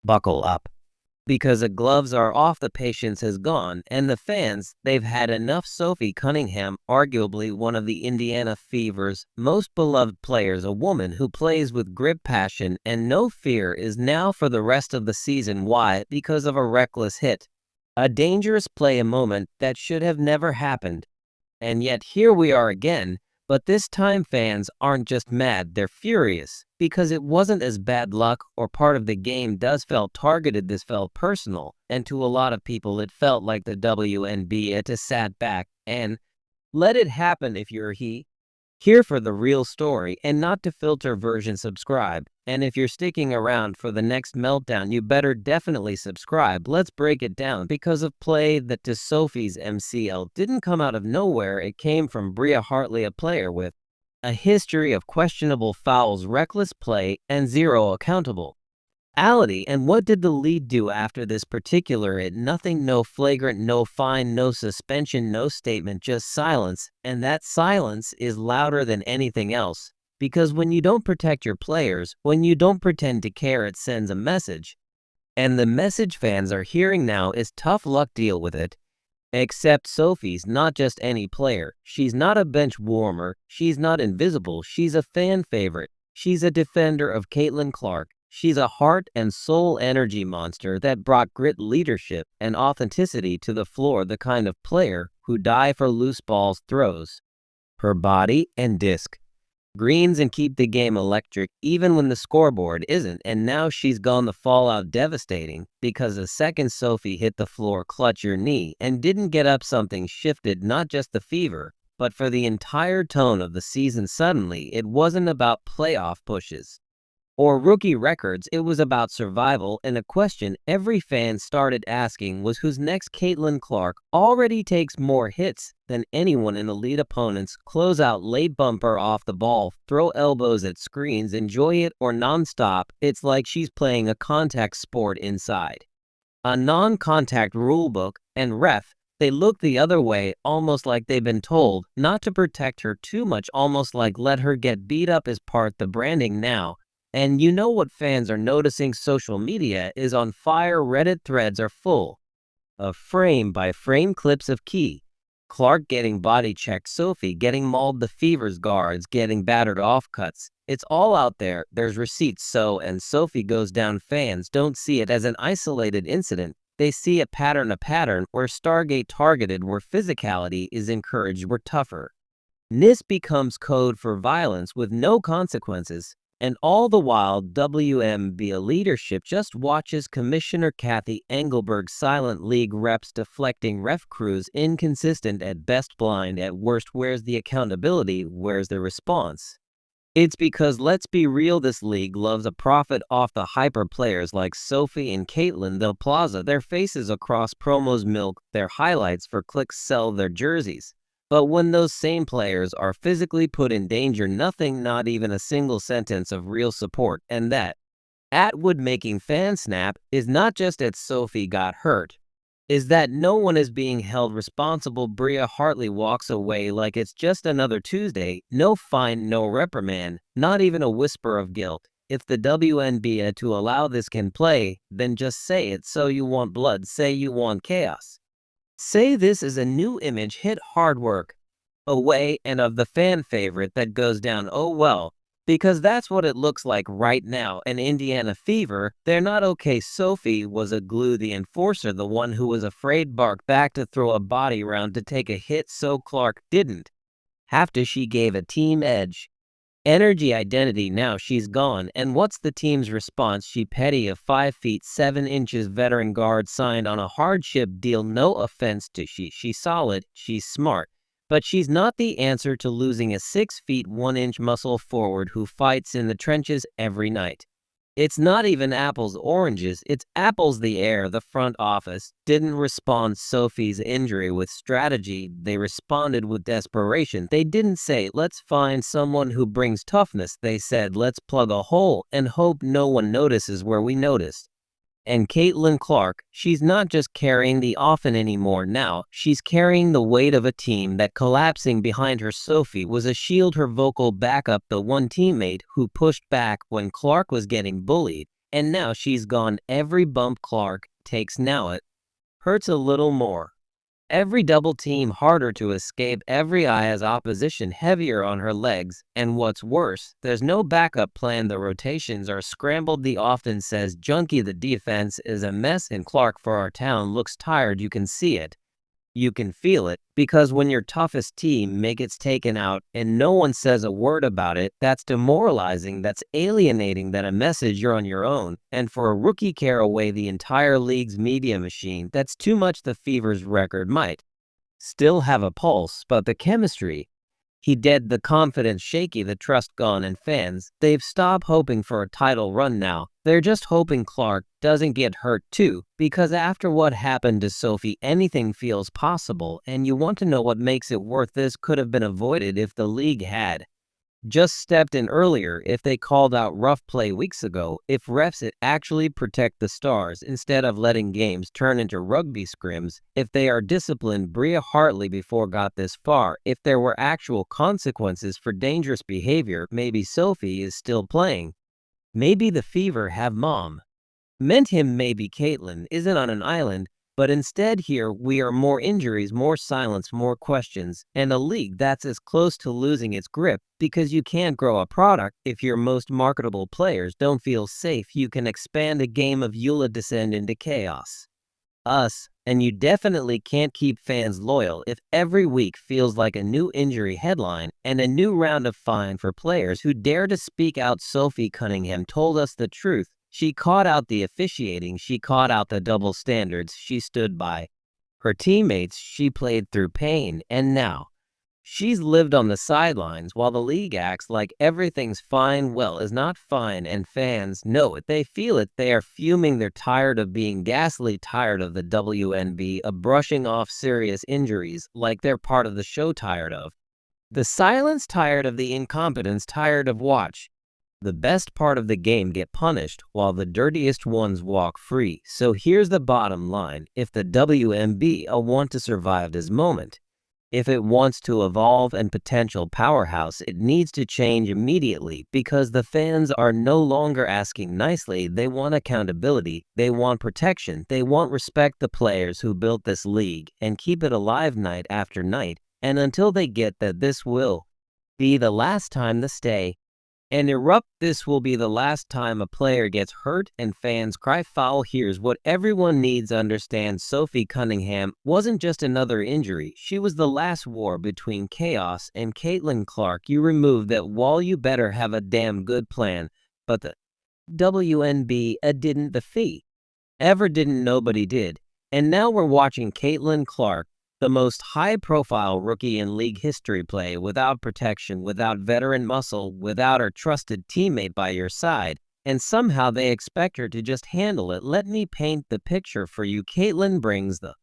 Buckle up. Because the gloves are off, the patience has gone, and the fans, they've had enough. Sophie Cunningham, arguably one of the Indiana Fever's most beloved players, a woman who plays with grit, passion, and no fear, is now for the rest of the season. Why? Because of a reckless hit. A dangerous play, a moment that should have never happened. And yet here we are again, but this time fans aren't just mad, they're furious. Because it wasn't as bad luck or part of the game does felt targeted, this felt personal. And to a lot of people it felt like the WNBA just sat back and let it happen. If you're here for the real story and not to filter version, subscribe. And if you're sticking around for the next meltdown, you better definitely subscribe. Let's break it down. Because of play that to Sophie's MCL didn't come out of nowhere. It came from Bria Hartley, a player with a history of questionable fouls, reckless play, and zero accountability. And what did the league do after this particular hit? Nothing. No flagrant, no fine, no suspension, no statement, just silence. And that silence is louder than anything else. Because when you don't protect your players, when you don't pretend to care, it sends a message. And the message fans are hearing now is tough luck, deal with it. Except Sophie's not just any player. She's not a bench warmer. She's not invisible. She's a fan favorite. She's a defender of Caitlin Clark. She's a heart and soul energy monster that brought grit, leadership, and authenticity to the floor. The kind of player who die for loose balls, throws her body and disc greens and keep the game electric even when the scoreboard isn't. And now she's gone. The fallout devastating, because the second Sophie hit the floor, clutch your knee, and didn't get up, something shifted, not just the Fever, but for the entire tone of the season. Suddenly it wasn't about playoff pushes or rookie records, it was about survival. And a question every fan started asking was, who's next? Caitlin Clark already takes more hits than anyone in elite. Opponents close out late, bumper off the ball, throw elbows at screens, enjoy it or nonstop. It's like she's playing a contact sport inside a non-contact rulebook, and ref, they look the other way, almost like they've been told not to protect her too much, almost like let her get beat up is part the branding now. And you know what fans are noticing? Social media is on fire. Reddit threads are full of frame-by-frame clips of Clark getting body checked, Sophie getting mauled, the Fever's guards getting battered off cuts. It's all out there. There's receipts. And Sophie goes down. Fans don't see it as an isolated incident. They see a pattern where Stargate targeted, where physicality is encouraged, where tougher this becomes code for violence with no consequences. And all the while, WNBA leadership just watches. Commissioner Kathy Engelberg silent, league reps deflecting, ref crews inconsistent at best, blind at worst. Where's the accountability? Where's the response? It's because, let's be real, this league loves a profit off the hyper players like Sophie and Caitlin. They'll plaza their faces across promos, milk their highlights for clicks, sell their jerseys. But when those same players are physically put in danger, nothing, not even a single sentence of real support. And that would making fans snap is not just that Sophie got hurt, is that no one is being held responsible. Bria Hartley walks away like it's just another Tuesday. No fine, no reprimand, not even a whisper of guilt. If the WNBA to allow this can play, then just say it. So you want blood, say you want chaos. Say this is a new image, hit hard work away, and of the fan favorite that goes down. Oh well, because that's what it looks like right now. An Indiana Fever, they're not okay. Sophie was a glue, the enforcer, the one who was afraid, bark back to throw a body round to take a hit. So Clark didn't have to. She gave a team edge, energy, identity. Now she's gone, and what's the team's response? She petty, a 5 feet 7 inches veteran guard signed on a hardship deal. No offense to she's solid, she's smart, but she's not the answer to losing a 6 feet 1 inch muscle forward who fights in the trenches every night. It's not even apples oranges, it's apples the air. The front office didn't respond Sophie's injury with strategy, they responded with desperation. They didn't say, let's find someone who brings toughness. They said, let's plug a hole and hope no one notices where we noticed. And Caitlin Clark, she's not just carrying the offense anymore now, she's carrying the weight of a team that collapsing behind her. Sophie was a shield, her vocal backup, the one teammate who pushed back when Clark was getting bullied, and now she's gone. Every bump Clark takes now it hurts a little more. Every double team harder to escape, every eye has opposition heavier on her legs, and what's worse, there's no backup plan. The rotations are scrambled. The often says junkie, the defense is a mess, and Clark for our town looks tired. You can see it. You can feel it, because when your toughest team gets taken out and no one says a word about it, that's demoralizing, that's alienating, that a message you're on your own. And for a rookie carry away the entire league's media machine, that's too much. The Fever's record might still have a pulse, but the chemistry, he dead, the confidence shaky, the trust gone, and fans, they've stopped hoping for a title run now. They're just hoping Clark doesn't get hurt too, because after what happened to Sophie, anything feels possible, and you want to know what makes it worth. This could have been avoided if the league had just stepped in earlier, if they called out rough play weeks ago, if refs had actually protect the stars instead of letting games turn into rugby scrims, if they are disciplined Bria Hartley before got this far, if there were actual consequences for dangerous behavior. Maybe Sophie is still playing. Maybe the Fever have mom meant him. Maybe Caitlin isn't on an island, but instead here we are. More injuries, more silence, more questions, and a league that's as close to losing its grip, because you can't grow a product if your most marketable players don't feel safe. You can expand a game of Eula, descend into chaos. And you definitely can't keep fans loyal if every week feels like a new injury headline and a new round of fine for players who dare to speak out. Sophie Cunningham told us the truth. She caught out the officiating, she caught out the double standards, she stood by her teammates, she played through pain, and now she's lived on the sidelines while the league acts like everything's fine. Well, is not fine, and fans know it. They feel it. They are fuming. They're tired of being ghastly, tired of the WNBA of brushing off serious injuries like they're part of the show, tired of the silence, tired of the incompetence, tired of watch the best part of the game get punished while the dirtiest ones walk free. So here's the bottom line. If the WNBA want to survive this moment, if it wants to evolve and potential powerhouse, it needs to change immediately, because the fans are no longer asking nicely. They want accountability, they want protection, they want respect. The players who built this league and keep it alive night after night, and until they get that this will be the last time they stay and erupt, this will be the last time a player gets hurt and fans cry foul. Here's what everyone needs to understand. Sophie Cunningham wasn't just another injury. She was the last war between Chaos and Caitlin Clark. You remove that wall, you better have a damn good plan. But the WNBA didn't. The Fee ever didn't. Nobody did. And now we're watching Caitlin Clark, the most high-profile rookie in league history, play without protection, without veteran muscle, without her trusted teammate by your side, and somehow they expect her to just handle it. Let me paint the picture for you. Caitlin brings the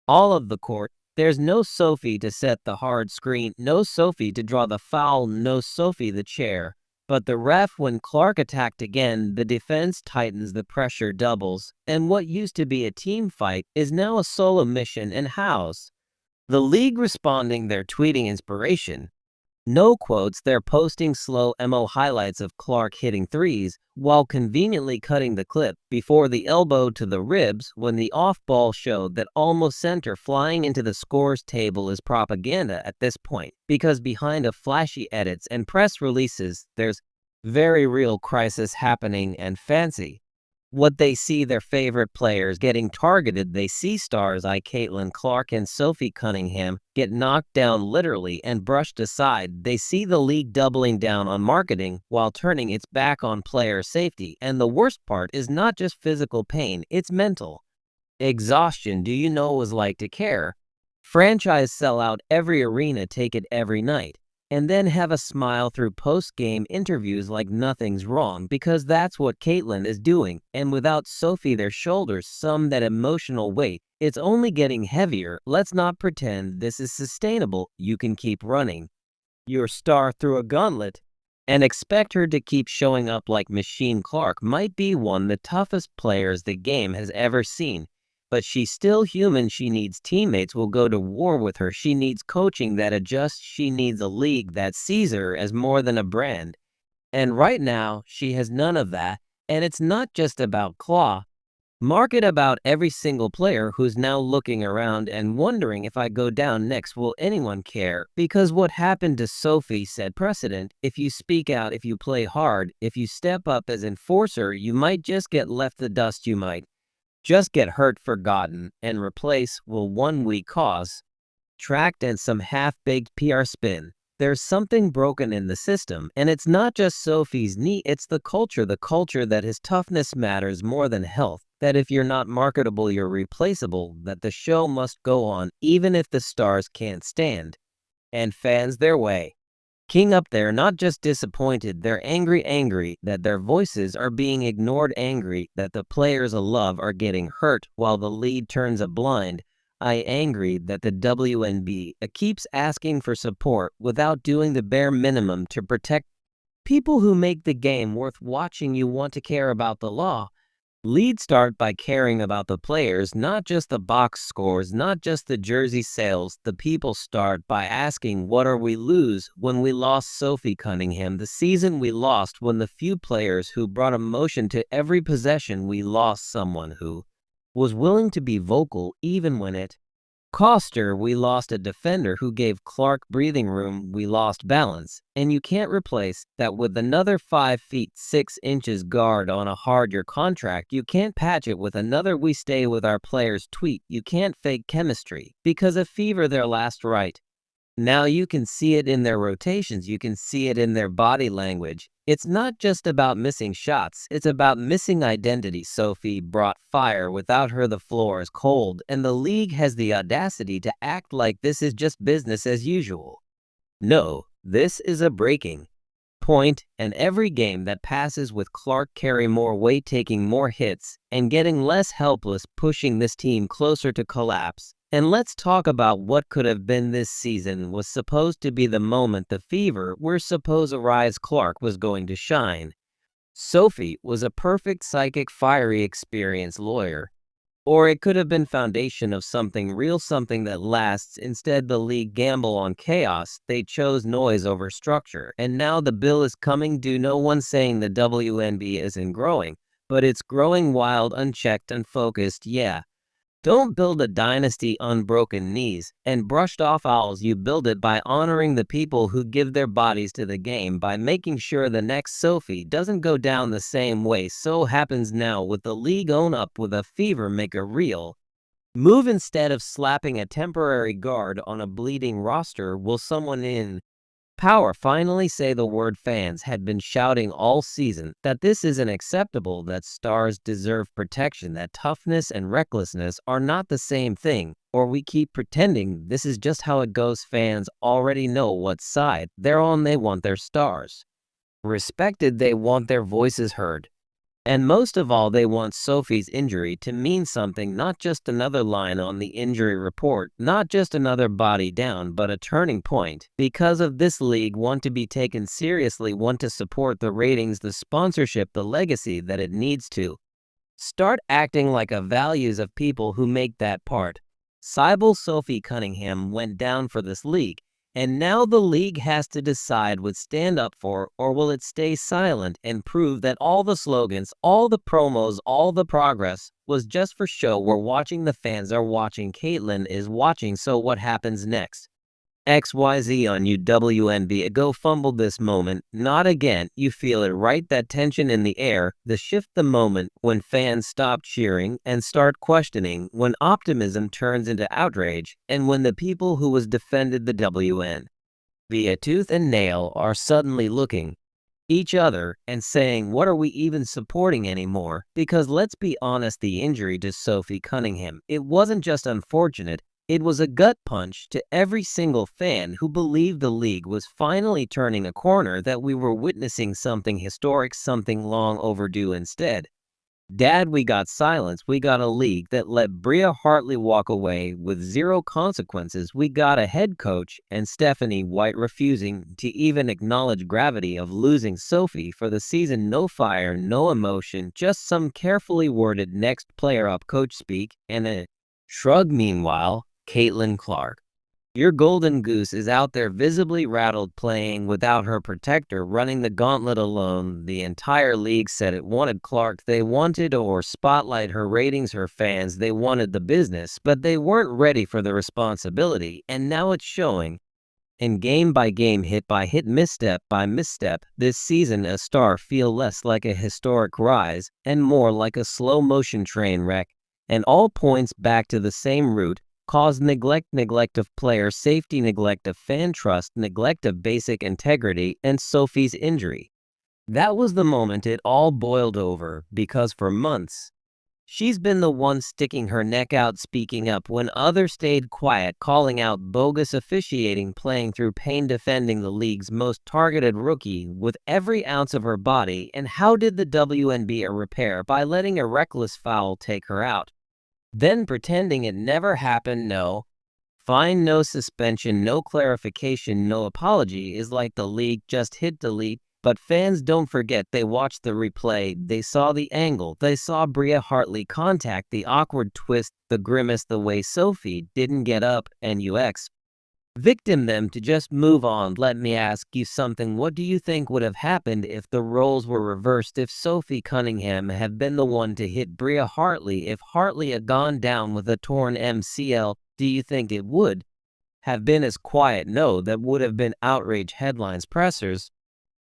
all of the court. There's no Sophie to set the hard screen, no Sophie to draw the foul, no Sophie the chair. But the ref, when Clark attacked again, the defense tightens, the pressure doubles, and what used to be a team fight is now a solo mission. And how's the league responding? They're tweeting inspiration. No quotes, they're posting slow mo highlights of Clark hitting threes while conveniently cutting the clip before the elbow to the ribs when the off-ball showed that almost sent her flying into the scores table. Is propaganda at this point, because behind of flashy edits and press releases, there's very real crisis happening, and fancy what they see their favorite players getting targeted. They see stars like Caitlin Clark and Sophie Cunningham get knocked down literally and brushed aside. They see the league doubling down on marketing while turning its back on player safety. And the worst part is not just physical pain, it's mental exhaustion. Do you know what it was like to care? Franchise sell out every arena, take it every night, and then have a smile through post-game interviews like nothing's wrong, because that's what Caitlin is doing. And without Sophie, their shoulders, some that emotional weight, it's only getting heavier. Let's not pretend this is sustainable. You can keep running your star through a gauntlet and expect her to keep showing up like Machine. Clark might be one of the toughest players the game has ever seen, but she's still human. She needs teammates who will go to war with her. She needs coaching that adjusts. She needs a league that sees her as more than a brand. And right now, she has none of that. And it's not just about Claw. Market about every single player who's now looking around and wondering if I go down next, will anyone care? Because what happened to Sophie set precedent. If you speak out, if you play hard, if you step up as enforcer, you might just get left the dust. You might just get hurt, forgotten, and replace will 1 week cause tracked and some half-baked PR spin. There's something broken in the system, and it's not just Sophie's knee, it's the culture that his toughness matters more than health, that if you're not marketable, you're replaceable, that the show must go on even if the stars can't stand. And fans their way. King up there, not just disappointed, they're angry that their voices are being ignored, angry that the players of love are getting hurt while the lead turns a blind eye, angry that the WNBA keeps asking for support without doing the bare minimum to protect people who make the game worth watching. You want to care about the law. Lead start by caring about the players, not just the box scores, not just the jersey sales. The people start by asking, what are we lose? When we lost Sophie Cunningham, the season we lost, when the few players who brought emotion to every possession, we lost someone who was willing to be vocal even when it cost her. We lost a defender who gave Clark breathing room. We lost balance, and you can't replace that with another 5 feet 6 inches guard on a hard-year contract. You can't patch it with another "we stay with our players" tweet. You can't fake chemistry because a fever their last right. Now you can see it in their rotations, you can see it in their body language. It's not just about missing shots, it's about missing identity. Sophie brought fire. Without her, the floor is cold, and the league has the audacity to act like this is just business as usual. No, this is a breaking point, and every game that passes with Clark carrying more weight, taking more hits, and getting less helpless, pushing this team closer to collapse. And let's talk about what could have been. This season was supposed to be the moment the fever were supposed to rise. Clark was going to shine. Sophie was a perfect psychic, fiery, experienced lawyer. Or it could have been foundation of something real, something that lasts. Instead, the league gambled on chaos. They chose noise over structure. And now the bill is coming due. No one's saying the WNBA isn't growing, but it's growing wild, unchecked, unfocused. Yeah. Don't build a dynasty on broken knees and brushed off owls. You build it by honoring the people who give their bodies to the game, by making sure the next Sophie doesn't go down the same way. So happens now with the league. Own up with a fever, make a real move instead of slapping a temporary guard on a bleeding roster. Will someone in power finally say the word? Fans had been shouting all season that this isn't acceptable, that stars deserve protection, that toughness and recklessness are not the same thing, or we keep pretending this is just how it goes. Fans already know what side they're on. They want their stars respected, they want their voices heard. And most of all, they want Sophie's injury to mean something, not just another line on the injury report, not just another body down, but a turning point. Because of this, league want to be taken seriously, want to support the ratings, the sponsorship, the legacy that it needs to start acting like a values of people who make that part. Sophie Cunningham went down for this league. And now the league has to decide what stand up for, or will it stay silent and prove that all the slogans, all the promos, all the progress was just for show. We're watching, the fans are watching, Caitlin is watching. So what happens next? XYZ on WNBA. Go fumble this moment. Not again. You feel it, right? That tension in the air, the shift, the moment when fans stop cheering and start questioning, when optimism turns into outrage, and when the people who was defended the WNBA tooth and nail are suddenly looking each other and saying, what are we even supporting anymore? Because let's be honest, the injury to Sophie Cunningham, it wasn't just unfortunate. It was a gut punch to every single fan who believed the league was finally turning a corner, that we were witnessing something historic, something long overdue. Instead, Dad, we got silence. We got a league that let Bria Hartley walk away with zero consequences. We got a head coach and Stephanie White refusing to even acknowledge gravity of losing Sophie for the season. No fire, no emotion, just some carefully worded next player up coach speak and a shrug. Meanwhile, Caitlin Clark Your golden goose is out there visibly rattled, playing without her protector, running the gauntlet alone. The entire league said it wanted Clark. They wanted or spotlight her ratings, her fans. They wanted the business, but they weren't ready for the responsibility, and now it's showing. In game by game, hit by hit, misstep by misstep, this season a star feel less like a historic rise and more like a slow-motion train wreck, and all points back to the same root: cause neglect of player safety, neglect of fan trust, neglect of basic integrity, and Sophie's injury. That was the moment it all boiled over, because for months, she's been the one sticking her neck out, speaking up when others stayed quiet, calling out bogus officiating, playing through pain, defending the league's most targeted rookie with every ounce of her body. And how did the WNBA repair? By letting a reckless foul take her out, then pretending it never happened. No fine, no suspension, no clarification, no apology. Is like the league just hit delete. But fans don't forget. They watched the replay, they saw the angle, they saw Bria Hartley contact, the awkward twist, the grimace, the way Sophie didn't get up, and UX victim them to just move on. Let me ask you something. What do you think would have happened if the roles were reversed? If Sophie Cunningham had been the one to hit Bria Hartley, if Hartley had gone down with a torn MCL, do you think it would have been as quiet? No, that would have been outrage headlines, pressers,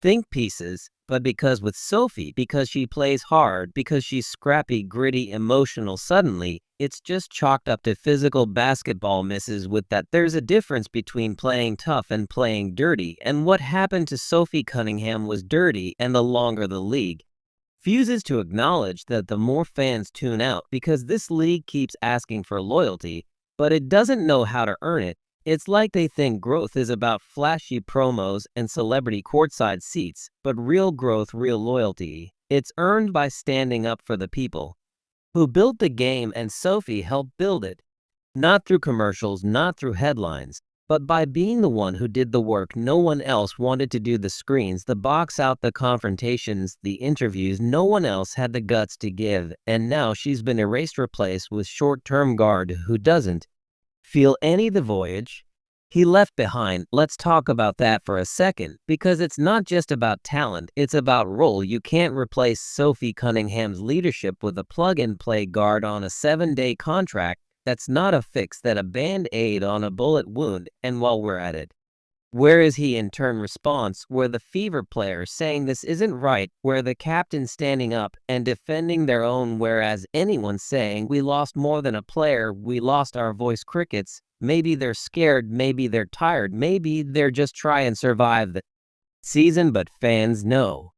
think pieces. But because with Sophie, because she plays hard, because she's scrappy, gritty, emotional, suddenly it's just chalked up to physical basketball misses. With that, there's a difference between playing tough and playing dirty, and what happened to Sophie Cunningham was dirty. And the longer the league refuses to acknowledge that, the more fans tune out, because this league keeps asking for loyalty, but it doesn't know how to earn it. It's like they think growth is about flashy promos and celebrity courtside seats, but real growth, real loyalty, it's earned by standing up for the people who built the game, and Sophie helped build it. Not through commercials, not through headlines, but by being the one who did the work. No one else wanted to do the screens, the box out, the confrontations, the interviews. No one else had the guts to give, and now she's been erased, replaced with short-term guard who doesn't feel any the voyage he left behind. Let's talk about that for a second, because it's not just about talent, it's about role. You can't replace Sophie Cunningham's leadership with a plug-and-play guard on a 7-day contract. That's not a fix, that a band-aid on a bullet wound. And while we're at it, where is he in turn response? Where the Fever players saying this isn't right? Where the captain standing up and defending their own? Whereas anyone saying we lost more than a player, we lost our voice? Crickets. Maybe they're scared, maybe they're tired, maybe they're just trying to survive the season, but fans know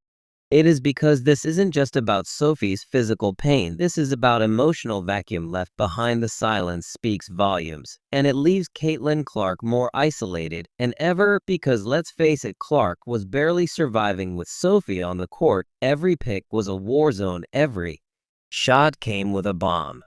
it is because this isn't just about Sophie's physical pain. This is about emotional vacuum left behind. The silence speaks volumes, and it leaves Caitlin Clark more isolated than ever, because let's face it, Clark was barely surviving with Sophie on the court. Every pick was a war zone, every shot came with a bomb.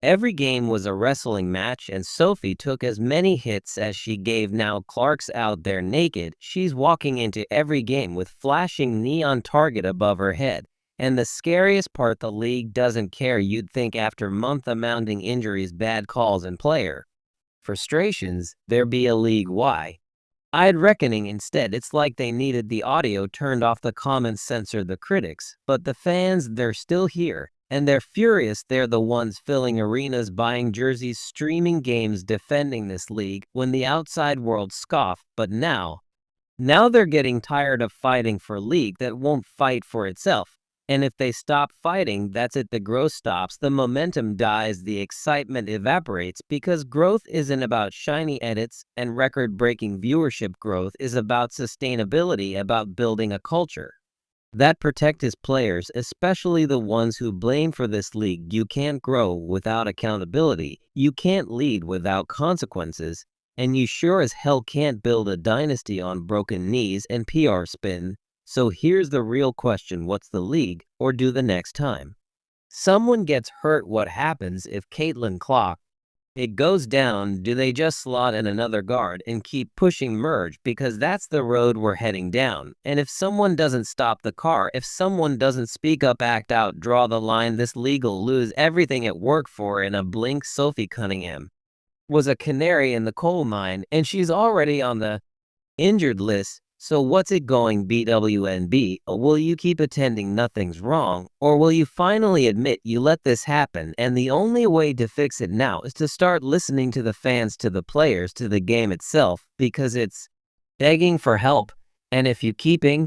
Every game was a wrestling match, and Sophie took as many hits as she gave. Now Clark's out there naked. She's walking into every game with flashing neon target above her head. And the scariest part, the league doesn't care. You'd think after month of mounting injuries, bad calls, and player frustrations, there'd be a league-wide reckoning. Instead, it's like they needed the audio turned off, the comments censored, the critics. But the fans, they're still here. And they're furious. They're the ones filling arenas, buying jerseys, streaming games, defending this league when the outside world scoffed. But now they're getting tired of fighting for a league that won't fight for itself. And if they stop fighting, that's it. The growth stops, the momentum dies, the excitement evaporates, because growth isn't about shiny edits and record-breaking viewership. Growth is about sustainability, about building a culture that protect his players, especially the ones who blame for this league. You can't grow without accountability. You can't lead without consequences. And you sure as hell can't build a dynasty on broken knees and PR spin. So here's the real question. What's the league or do the next time someone gets hurt? What happens if Caitlin Clark it goes down? Do they just slot in another guard and keep pushing merge? Because that's the road we're heading down. And if someone doesn't stop the car, if someone doesn't speak up, act out, draw the line, this league will lose everything it worked for in a blink. Sophie Cunningham was a canary in the coal mine, and she's already on the injured list. So what's it going BWNB? Will you keep pretending nothing's wrong, or will you finally admit you let this happen and the only way to fix it now is to start listening to the fans, to the players, to the game itself, because it's begging for help? And if you keeping